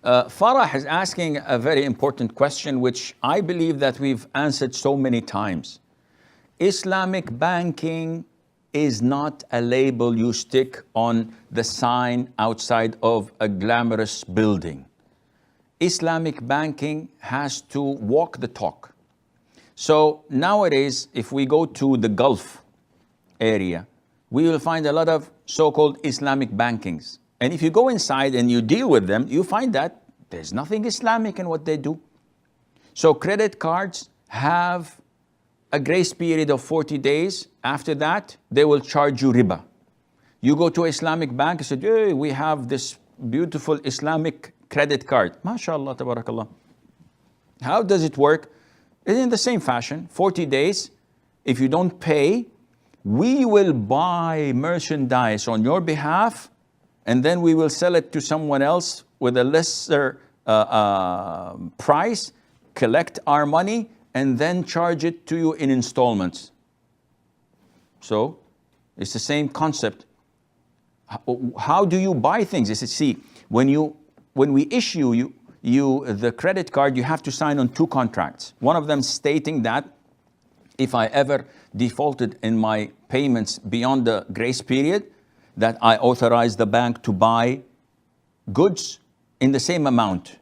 Farah is asking a very important question, which I believe that we've answered so many times. Islamic banking is not a label you stick on the sign outside of a glamorous building. Islamic banking has to walk the talk. So nowadays, if we go to the Gulf area, we will find a lot of so-called Islamic bankings. And if you go inside and you deal with them, you find that there's nothing Islamic in what they do. So credit cards have a grace period of 40 days. After that, they will charge you riba. You go to Islamic bank and say, hey, we have this beautiful Islamic credit card. MashaAllah, tabarakallah. How does it work? It's in the same fashion, 40 days. If you don't pay, we will buy merchandise on your behalf, and then we will sell it to someone else with a lesser price, collect our money, and then charge it to you in installments. So it's the same concept. How do you buy things? Is it, see, when we issue you the credit card, you have to sign on 2 contracts. One of them stating that if I ever defaulted in my payments beyond the grace period, that I authorize the bank to buy goods in the same amount.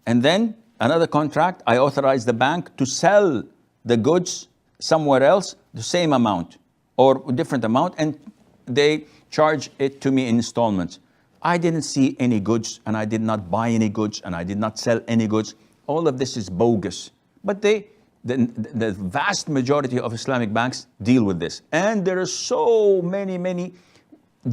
And then another contract, I authorize the bank to sell the goods somewhere else, the same amount or different amount, and they charge it to me in installments. I didn't see any goods, and I did not buy any goods, and I did not sell any goods. All of this is bogus. But the vast majority of Islamic banks deal with this. And there are so many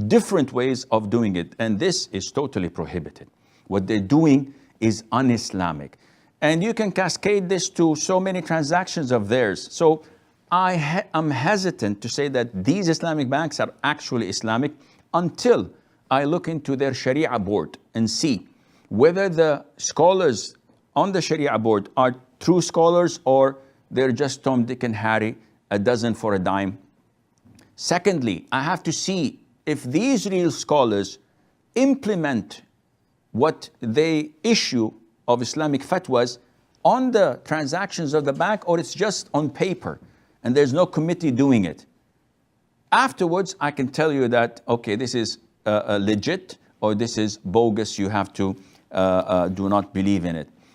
different ways of doing it. And this is totally prohibited. What they're doing is un-Islamic. And you can cascade this to so many transactions of theirs. So I'm hesitant to say that these Islamic banks are actually Islamic until I look into their Sharia board and see whether the scholars on the Sharia board are true scholars or they're just Tom, Dick, and Harry, a dozen for a dime. Secondly, I have to see if these real scholars implement what they issue of Islamic fatwas on the transactions of the bank, or it's just on paper and there's no committee doing it. Afterwards, I can tell you that, okay, this is legit or this is bogus, you have to do not believe in it.